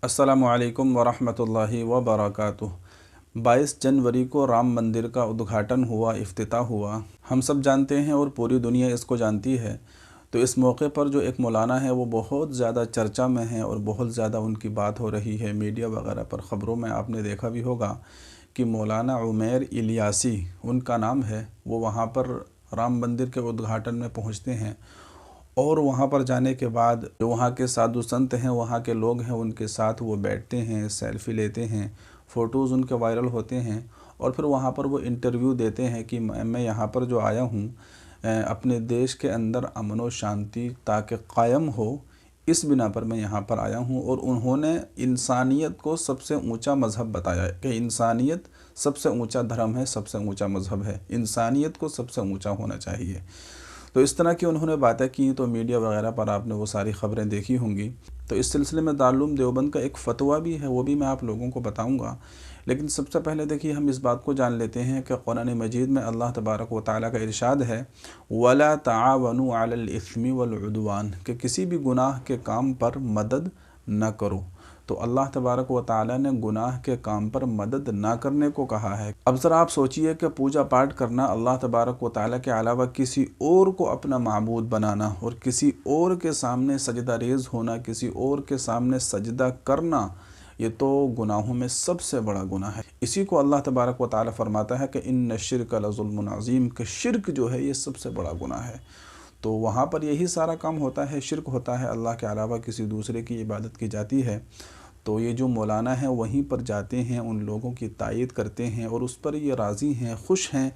अस्सलामु अलैकुम वरहमतुल्लाहि वबरकातुह। 22 जनवरी को राम मंदिर का उद्घाटन हुआ, इफ्तिताह हुआ। हम सब जानते हैं और पूरी दुनिया इसको जानती है। तो इस मौके पर जो एक मौलाना है वो बहुत ज़्यादा चर्चा में है और बहुत ज़्यादा उनकी बात हो रही है। मीडिया वगैरह पर ख़बरों में आपने देखा भी होगा कि मौलाना उमैर इलियासी उनका नाम है। वो वहाँ पर राम मंदिर के उद्घाटन में पहुँचते हैं और वहाँ पर जाने के बाद जो वहाँ के साधु संत हैं, वहाँ के लोग हैं, उनके साथ वो बैठते हैं, सेल्फ़ी लेते हैं, फ़ोटोज़ उनके वायरल होते हैं। और फिर वहाँ पर वो इंटरव्यू देते हैं कि मैं यहाँ पर जो आया हूँ अपने देश के अंदर अमन और शांति ताकि कायम हो, इस बिना पर मैं यहाँ पर आया हूँ। और उन्होंने इंसानियत को सबसे ऊंचा मज़हब बताया है कि इंसानियत सबसे ऊंचा धर्म है, सबसे ऊंचा मज़हब है, इंसानियत को सबसे ऊंचा होना चाहिए। तो इस तरह की उन्होंने बातें की, तो मीडिया वगैरह पर आपने वो सारी ख़बरें देखी होंगी। तो इस सिलसिले में दारुल उलूम देवबंद का एक फ़तवा भी है, वो भी मैं आप लोगों को बताऊंगा। लेकिन सबसे पहले देखिए, हम इस बात को जान लेते हैं कि कुरान मजीद में अल्लाह तबारक व तआला का इरशाद है, वला तावनु अलल इस्मि वल उद्वान, कि किसी भी गुनाह के काम पर मदद न करो। तो अल्लाह तबारक व तआला ने गुनाह के काम पर मदद ना करने को कहा है। अब ज़रा आप सोचिए कि पूजा पाठ करना, अल्लाह तबारक व तआला के अलावा किसी और को अपना माबूद बनाना और किसी और के सामने सजदा रेज़ होना, किसी और के सामने सजदा करना, ये तो गुनाहों में सबसे बड़ा गुनाह है। इसी को अल्लाह तबारक व तआला फरमाता है कि इन्न शिर्क लज़ुल्मुन अज़ीम, कि शिर्क जो है ये सबसे बड़ा गुनाह है। तो वहाँ पर यही सारा काम होता है, शिर्क होता है, अल्लाह के अलावा किसी दूसरे की इबादत की जाती है। तो ये जो मौलाना हैं वहीं पर जाते हैं, उन लोगों की तायद करते हैं और उस पर ये राज़ी हैं, खुश हैं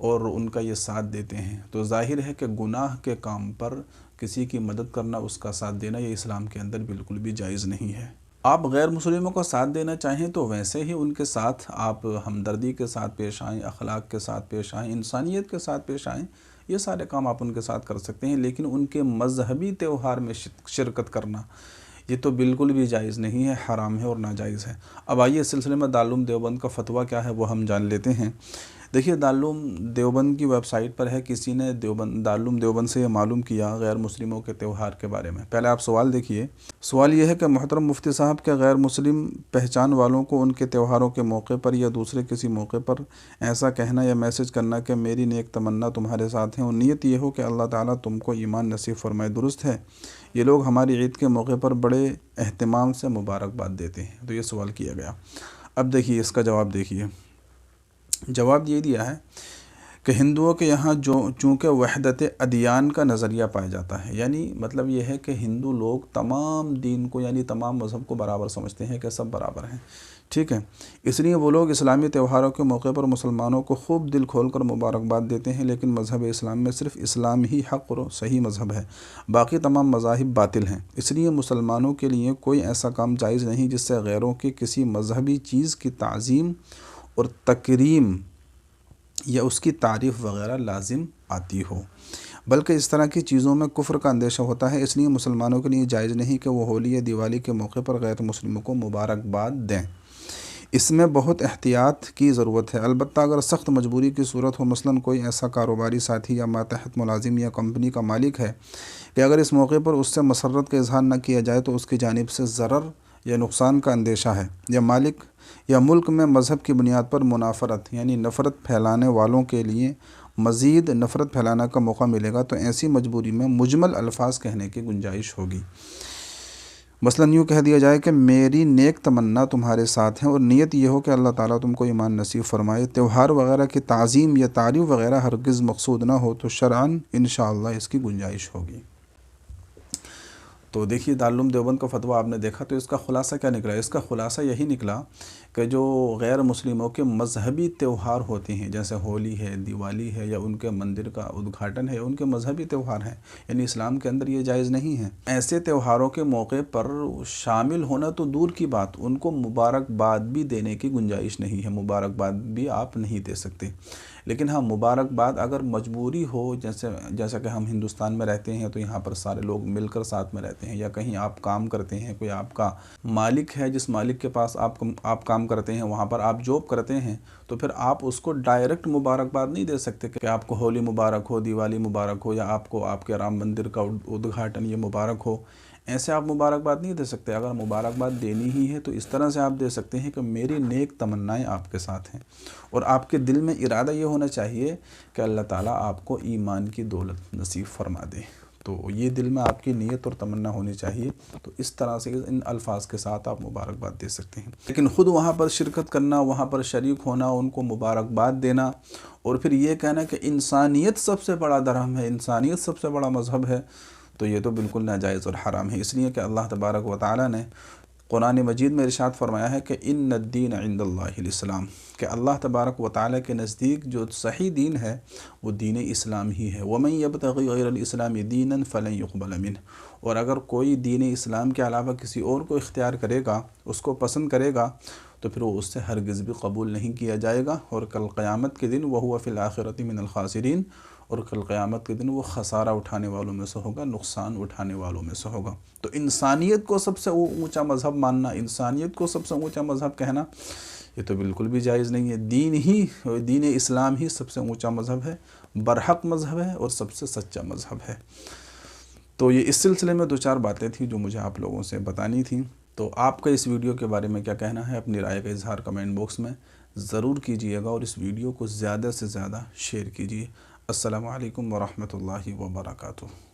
और उनका ये साथ देते हैं। तो ज़ाहिर है कि गुनाह के काम पर किसी की मदद करना, उसका साथ देना, ये इस्लाम के अंदर बिल्कुल भी जायज़ नहीं है। आप गैर मुस्लिमों का साथ देना चाहें तो वैसे ही उनके साथ आप हमदर्दी के साथ पेश आएँ, अखलाक के साथ पेश आएँ, इंसानियत के साथ पेश आएँ। ये सारे काम आप उनके साथ कर सकते हैं। लेकिन उनके मजहबी त्यौहार में शिरकत करना, ये तो बिल्कुल भी जायज़ नहीं है, हराम है और नाजायज़ है। अब आइए इस सिलसिले में दारुल उलूम देवबंद का फ़तवा क्या है वो हम जान लेते हैं। देखिए, दारुल उलूम देवबंद की वेबसाइट पर है, किसी ने दारुल उलूम देवबंद से ये मालूम किया गैर मुस्लिमों के त्यौहार के बारे में। पहले आप सवाल देखिए। सवाल ये है कि मोहतरम मुफ्ती साहब, के गैर मुस्लिम पहचान वालों को उनके त्योहारों के मौके पर या दूसरे किसी मौके पर ऐसा कहना या मैसेज करना कि मेरी नेक तमन्ना तुम्हारे साथ है और नीयत ये हो कि अल्लाह ताला तुमको ईमान नसीब फरमाए, दुरुस्त है? ये लोग हमारी ईद के मौके पर बड़े एहतमाम से मुबारकबाद देते हैं। तो ये सवाल किया गया। अब देखिए इसका जवाब देखिए। जवाब ये दिया है कि हिंदुओं के यहाँ जो चूँकि वहदत अदियान का नज़रिया पाया जाता है, यानी मतलब ये है कि हिंदू लोग तमाम दीन को यानी तमाम मज़हब को बराबर समझते हैं कि सब बराबर हैं, ठीक है। इसलिए वो लोग इस्लामी त्योहारों के मौके पर मुसलमानों को खूब दिल खोल कर मुबारकबाद देते हैं। लेकिन मज़हब इस्लाम में सिर्फ़ इस्लाम ही हक़ और सही मज़हब है, बाकी तमाम मज़ाहिब बातिल हैं। इसलिए मुसलमानों के लिए कोई ऐसा काम जायज़ नहीं जिससे गैरों के किसी मज़हबी चीज़ की ताज़ीम और तकरीम या उसकी तारीफ़ वग़ैरह लाजिम आती हो, बल्कि इस तरह की चीज़ों में कुफ्र का अंदेशा होता है। इसलिए मुसलमानों के लिए जायज़ नहीं कि वो होली या दिवाली के मौके पर गैर मुस्लिमों को मुबारकबाद दें। इसमें बहुत एहतियात की ज़रूरत है। अलबत्ता अगर सख्त मजबूरी की सूरत हो, मसलन कोई ऐसा कारोबारी साथी या मातहत मुलाजिम या कंपनी का मालिक है कि अगर इस मौके पर उससे मसर्रत का इजहार न किया जाए तो उसकी जानिब से ज़रर या नुकसान का अंदेशा है, या मालिक या मुल्क में मज़हब की बुनियाद पर मुनाफरत यानी नफ़रत फैलाने वालों के लिए मज़ीद नफ़रत फैलाने का मौका मिलेगा, तो ऐसी मजबूरी में मुजमल अल्फाज कहने की गुंजाइश होगी। मसलन यूँ कह दिया जाए कि मेरी नेक तमन्ना तुम्हारे साथ है और नीयत ये हो कि अल्लाह ताला तुमको ईमान नसीब फरमाए। त्यौहार वगैरह की ताज़ीम या तारीफ़ वगैरह हरगिज़ मकसूद ना हो तो शरअन इंशाअल्लाह इसकी गुंजाइश होगी। तो देखिए, दारुल उलूम देवबंद का फ़तवा आपने देखा, तो इसका ख़ुलासा क्या निकला? इसका ख़ुलासा यही निकला कि जो गैर मुस्लिमों के मज़हबी त्यौहार होते हैं, जैसे होली है, दिवाली है या उनके मंदिर का उद्घाटन है, उनके मज़हबी त्यौहार हैं, यानी इस्लाम के अंदर ये जायज़ नहीं है। ऐसे त्योहारों के मौके पर शामिल होना तो दूर की बात, उनको मुबारकबाद भी देने की गुंजाइश नहीं है, मुबारकबाद भी आप नहीं दे सकते। लेकिन हाँ, मुबारकबाद अगर मजबूरी हो, जैसा कि हम हिंदुस्तान में रहते हैं तो यहाँ पर सारे लोग मिलकर साथ में रहते हैं, या कहीं आप काम करते हैं, कोई आपका मालिक है जिस मालिक के पास आप काम करते हैं, वहाँ पर आप जॉब करते हैं, तो फिर आप उसको डायरेक्ट मुबारकबाद नहीं दे सकते कि आपको होली मुबारक हो, दिवाली मुबारक हो, या आपको आपके राम मंदिर का उद्घाटन ये मुबारक हो। ایسے آپ مبارکباد نہیں دے سکتے. اگر مبارکباد دینی ہی ہے تو اس طرح سے آپ دے سکتے ہیں کہ میری نیک تمنائیں آپ کے ساتھ ہیں، اور آپ کے دل میں ارادہ یہ ہونا چاہیے کہ اللہ تعالیٰ آپ کو ایمان کی دولت نصیب فرما دے. تو یہ دل میں آپ کی نیت اور تمنا ہونی چاہیے. تو اس طرح سے ان الفاظ کے ساتھ آپ مبارکباد دے سکتے ہیں. لیکن خود وہاں پر شرکت کرنا، وہاں پر شریک ہونا، ان کو مبارکباد دینا، اور پھر یہ کہنا کہ انسانیت سب سے بڑا دھرم ہے، انسانیت سب سے بڑا مذہب ہے، تو یہ تو بالکل ناجائز اور حرام ہے. اس لیے کہ اللہ تبارک و تعالیٰ نے قرآن مجید میں ارشاد فرمایا ہے کہ ان الدین عند اللہ الاسلام، کہ اللہ تبارک و تعالیٰ کے نزدیک جو صحیح دین ہے وہ دین اسلام ہی ہے. ومن یبتغی غیر الاسلام دینا فلن یقبل منہ، اور اگر کوئی دین اسلام کے علاوہ کسی اور کو اختیار کرے گا، اس کو پسند کرے گا، تو پھر وہ اس سے ہرگز بھی قبول نہیں کیا جائے گا. اور کل قیامت کے دن وہو فی الآخرۃ من الخاسرین، اور کل قیامت کے دن وہ خسارہ اٹھانے والوں میں سے ہوگا، نقصان اٹھانے والوں میں سے ہوگا. تو انسانیت کو سب سے اونچا مذہب ماننا، انسانیت کو سب سے اونچا مذہب کہنا، یہ تو بالکل بھی جائز نہیں ہے. دین اسلام ہی سب سے اونچا مذہب ہے، برحق مذہب ہے، اور سب سے سچا مذہب ہے. تو یہ اس سلسلے میں 2-4 باتیں تھیں جو مجھے آپ لوگوں سے بتانی تھیں. تو آپ کا اس ویڈیو کے بارے میں کیا کہنا ہے؟ اپنی رائے کا اظہار کمنٹ باکس میں ضرور کیجئے گا، اور اس ویڈیو کو زیادہ سے زیادہ شیئر کیجئے. السلام علیکم ورحمۃ اللہ وبرکاتہ.